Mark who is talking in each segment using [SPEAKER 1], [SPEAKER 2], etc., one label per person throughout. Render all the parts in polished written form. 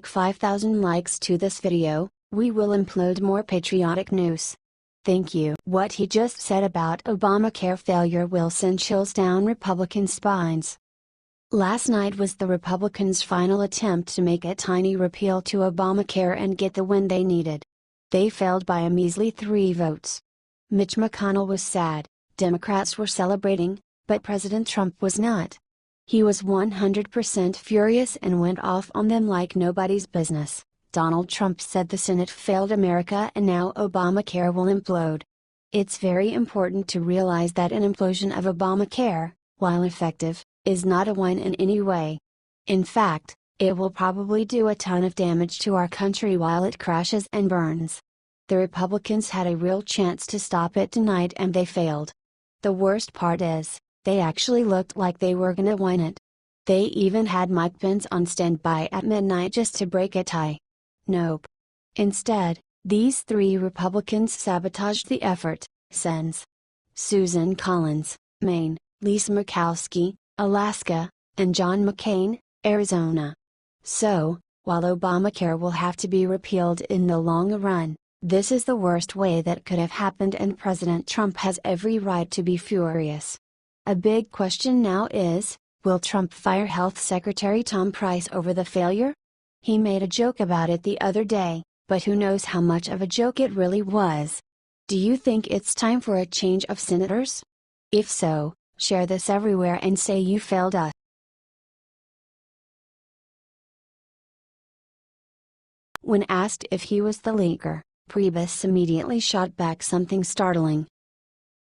[SPEAKER 1] 5,000 likes to this video, we will upload more patriotic news. Thank you. What he just said about Obamacare failure will send chills down Republican spines. Last night was the Republicans' final attempt to make a tiny repeal to Obamacare and get the win they needed. They failed by a measly 3 votes. Mitch McConnell was sad, Democrats were celebrating, but President Trump was not. He was 100% furious and went off on them like nobody's business. Donald Trump said the Senate failed America and now Obamacare will implode. It's very important to realize that an implosion of Obamacare, while effective, is not a win in any way. In fact, it will probably do a ton of damage to our country while it crashes and burns. The Republicans had a real chance to stop it tonight and they failed. The worst part is, they actually looked like they were gonna win it. They even had Mike Pence on standby at midnight just to break a tie. Nope. Instead, these 3 Republicans sabotaged the effort, sends Susan Collins, Maine, Lisa Murkowski, Alaska, and John McCain, Arizona. So, while Obamacare will have to be repealed in the long run, this is the worst way that could have happened and President Trump has every right to be furious. A big question now is, will Trump fire Health Secretary Tom Price over the failure? He made a joke about it the other day, but who knows how much of a joke it really was. Do you think it's time for a change of senators? If so, share this everywhere and say you failed us. When asked if he was the leaker, Priebus immediately shot back something startling.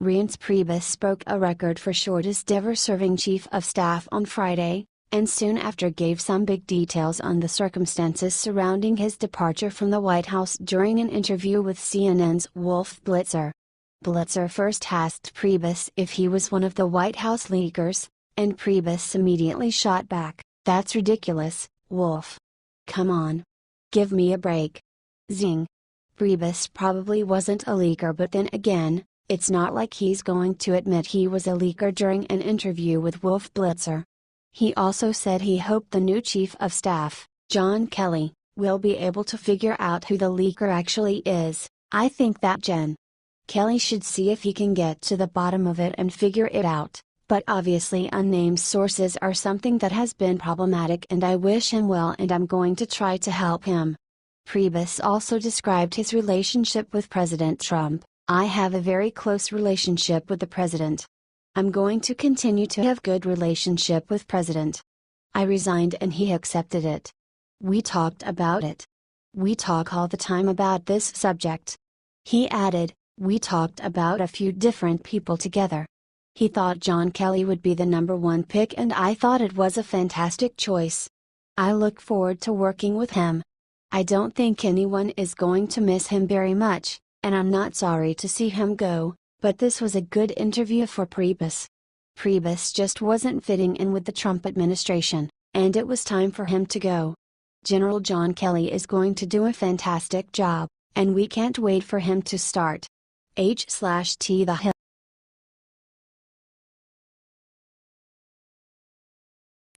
[SPEAKER 1] Reince Priebus broke a record for shortest ever serving chief of staff on Friday, and soon after gave some big details on the circumstances surrounding his departure from the White House during an interview with CNN's Wolf Blitzer. Blitzer first asked Priebus if he was one of the White House leakers, and Priebus immediately shot back, "That's ridiculous, Wolf. Come on. Give me a break." Zing. Priebus probably wasn't a leaker, but then again, it's not like he's going to admit he was a leaker during an interview with Wolf Blitzer. He also said he hoped the new Chief of Staff, John Kelly, will be able to figure out who the leaker actually is. "I think that Jen. Kelly should see if he can get to the bottom of it and figure it out, but obviously unnamed sources are something that has been problematic and I wish him well and I'm going to try to help him." Priebus also described his relationship with President Trump. "I have a very close relationship with the president. I'm going to continue to have good relationship with president. I resigned and he accepted it. We talked about it. We talk all the time about this subject." He added, "We talked about a few different people together. He thought John Kelly would be the #1 pick and I thought it was a fantastic choice. I look forward to working with him. I don't think anyone is going to miss him very much, and I'm not sorry to see him go, but this was a good interview for Priebus. Priebus just wasn't fitting in with the Trump administration, and it was time for him to go. General John Kelly is going to do a fantastic job, and we can't wait for him to start. H/T the Hill.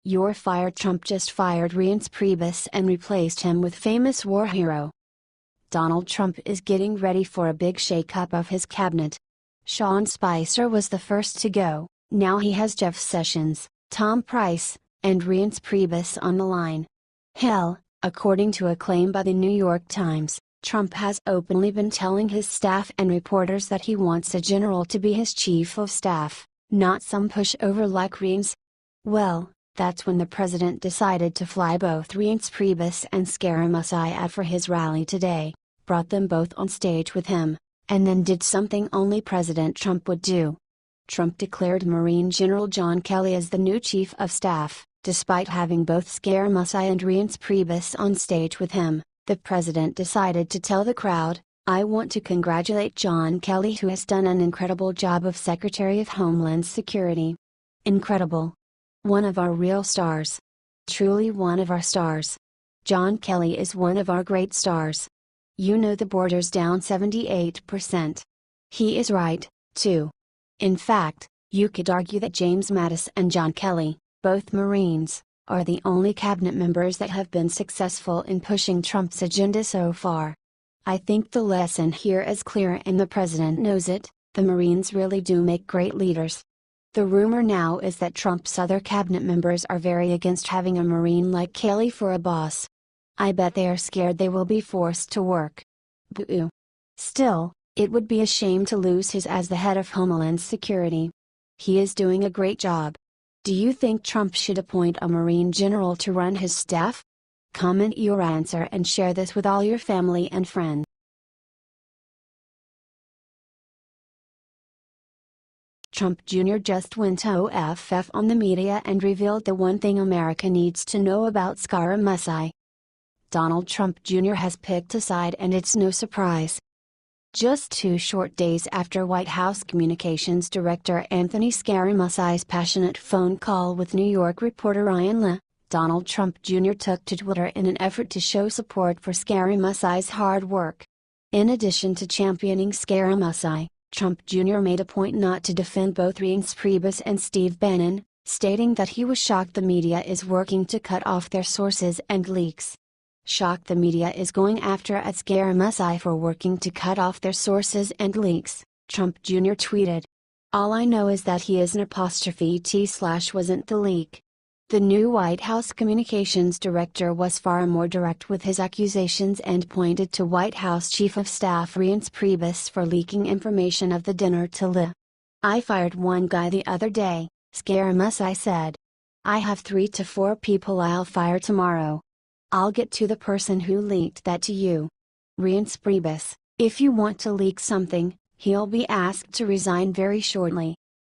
[SPEAKER 1] You're fired. Trump just fired Reince Priebus and replaced him with famous war hero. Donald Trump is getting ready for a big shakeup of his cabinet. Sean Spicer was the first to go, now he has Jeff Sessions, Tom Price, and Reince Priebus on the line. Hell, according to a claim by the New York Times, Trump has openly been telling his staff and reporters that he wants a general to be his chief of staff, not some pushover like Reince. Well, that's when the president decided to fly both Reince Priebus and Scare Messiah for his rally today, brought them both on stage with him, and then did something only President Trump would do. Trump declared Marine General John Kelly as the new chief of staff, despite having both Scare Messiah and Reince Priebus on stage with him. The president decided to tell the crowd, "I want to congratulate John Kelly, who has done an incredible job of Secretary of Homeland Security. Incredible. One of our real stars. Truly one of our stars. John Kelly is one of our great stars. You know the border's down 78%. He is right, too. In fact, you could argue that James Mattis and John Kelly, both Marines, are the only cabinet members that have been successful in pushing Trump's agenda so far. I think the lesson here is clear and the president knows it: the Marines really do make great leaders. The rumor now is that Trump's other cabinet members are very against having a Marine like Kelly for a boss. I bet they are scared they will be forced to work. Boo. Still, it would be a shame to lose his as the head of Homeland Security. He is doing a great job. Do you think Trump should appoint a Marine general to run his staff? Comment your answer and share this with all your family and friends. Trump Jr. just went OFF on the media and revealed the one thing America needs to know about scaramucci. Donald Trump Jr. has picked a side, and it's no surprise. Just 2 short days after White House Communications Director Anthony Scaramucci's passionate phone call with New York reporter Ryan Leigh, Donald Trump Jr. took to Twitter in an effort to show support for Scaramucci's hard work. In addition to championing Scaramucci, Trump Jr. made a point not to defend both Reince Priebus and Steve Bannon, stating that he was shocked the media is working to cut off their sources and leaks. Shocked the media is going after at Scaramucci for working to cut off their sources and leaks, Trump Jr. tweeted. All I know is that he is an ''t/wasn't the leak." The new White House Communications Director was far more direct with his accusations and pointed to White House Chief of Staff Reince Priebus for leaking information of the dinner to Leigh. "I fired one guy the other day," Scaramucci said. "I have 3 to 4 people I'll fire tomorrow. I'll get to the person who leaked that to you. Reince Priebus, if you want to leak something, he'll be asked to resign very shortly."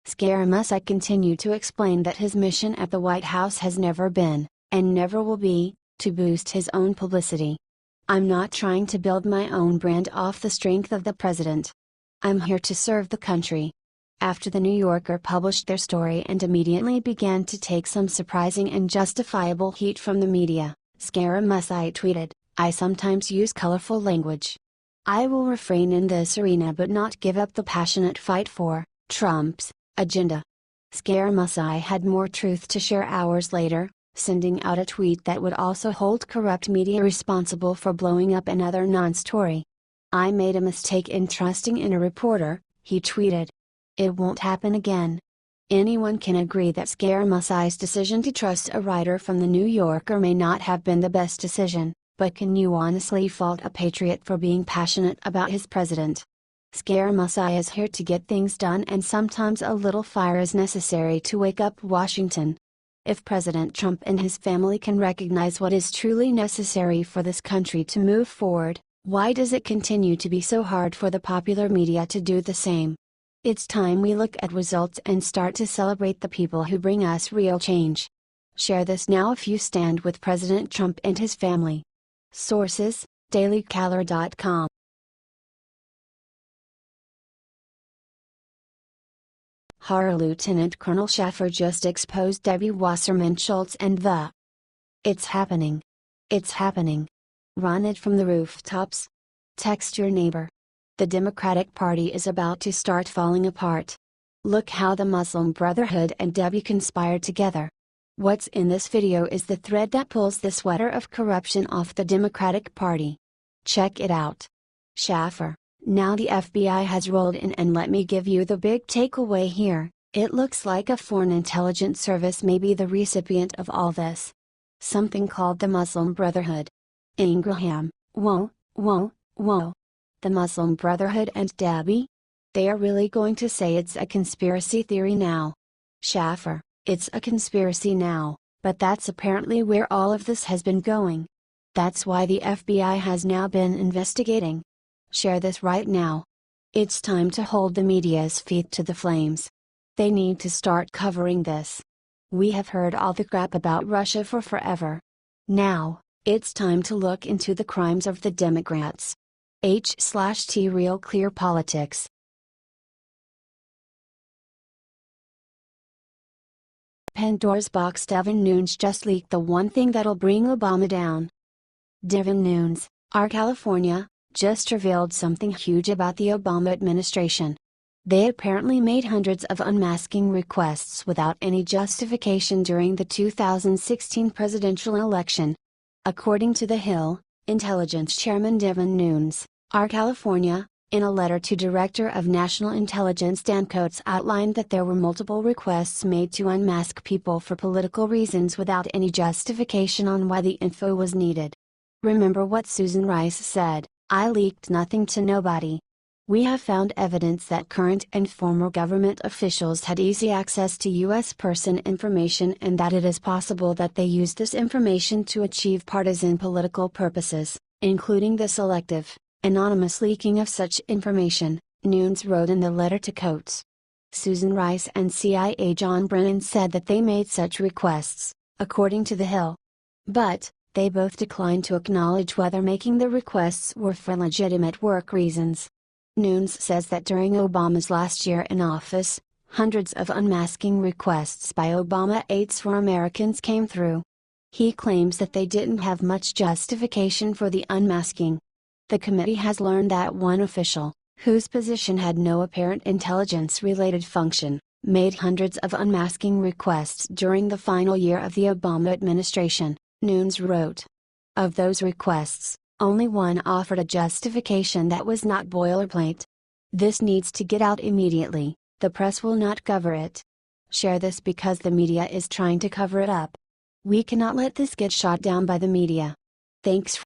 [SPEAKER 1] Scaramucci continued to explain that his mission at the White House has never been, and never will be, to boost his own publicity. "I'm not trying to build my own brand off the strength of the president. I'm here to serve the country." After the New Yorker published their story and immediately began to take some surprising and justifiable heat from the media, Scaramucci tweeted, "I sometimes use colorful language. I will refrain in this arena but not give up the passionate fight for Trump's agenda." Scaramucci had more truth to share hours later, sending out a tweet that would also hold corrupt media responsible for blowing up another non-story. "I made a mistake in trusting in a reporter," he tweeted. "It won't happen again." Anyone can agree that Scaramucci's decision to trust a writer from the New Yorker may not have been the best decision, but can you honestly fault a patriot for being passionate about his president? Scaramucci is here to get things done, and sometimes a little fire is necessary to wake up Washington. If President Trump and his family can recognize what is truly necessary for this country to move forward, why does it continue to be so hard for the popular media to do the same? It's time we look at results and start to celebrate the people who bring us real change. Share this now if you stand with President Trump and his family. Sources: dailycaller.com. Horror: Lieutenant Colonel Schaffer just exposed Debbie Wasserman Schultz and the "It's happening. It's happening. Run it from the rooftops. Text your neighbor. The Democratic Party is about to start falling apart. Look how the Muslim Brotherhood and Debbie conspired together." What's in this video is the thread that pulls the sweater of corruption off the Democratic Party. Check it out. Schaffer: "Now the FBI has rolled in, and let me give you the big takeaway here. It looks like a foreign intelligence service may be the recipient of all this. Something called the Muslim Brotherhood. Ingraham: whoa, whoa, whoa. The Muslim Brotherhood and Debbie? They are really going to say it's a conspiracy theory now?" Schaffer: "It's a conspiracy now, but that's apparently where all of this has been going. That's why the FBI has now been investigating. Share this right now. It's time to hold the media's feet to the flames. They need to start covering this. We have heard all the crap about Russia for forever. Now, it's time to look into the crimes of the Democrats. H/T Real Clear Politics." Pandora's box: Devin Nunes just leaked the one thing that'll bring Obama down. Devin Nunes, our California, just revealed something huge about the Obama administration. They apparently made hundreds of unmasking requests without any justification during the 2016 presidential election. According to The Hill, Intelligence Chairman Devin Nunes, R. California, in a letter to Director of National Intelligence Dan Coats outlined that there were multiple requests made to unmask people for political reasons without any justification on why the info was needed. Remember what Susan Rice said, "I leaked nothing to nobody. We have found evidence that current and former government officials had easy access to U.S. person information and that it is possible that they used this information to achieve partisan political purposes, including the selective, anonymous leaking of such information," Nunes wrote in the letter to Coats. Susan Rice and CIA John Brennan said that they made such requests, according to The Hill. But, they both declined to acknowledge whether making the requests were for legitimate work reasons. Nunes says that during Obama's last year in office, hundreds of unmasking requests by Obama aides for Americans came through. He claims that they didn't have much justification for the unmasking. The committee has learned that one official, whose position had no apparent intelligence-related function, made hundreds of unmasking requests during the final year of the Obama administration, Nunes wrote. Of those requests, only one offered a justification that was not boilerplate. This needs to get out immediately, the press will not cover it. Share this because the media is trying to cover it up. We cannot let this get shot down by the media. Thanks.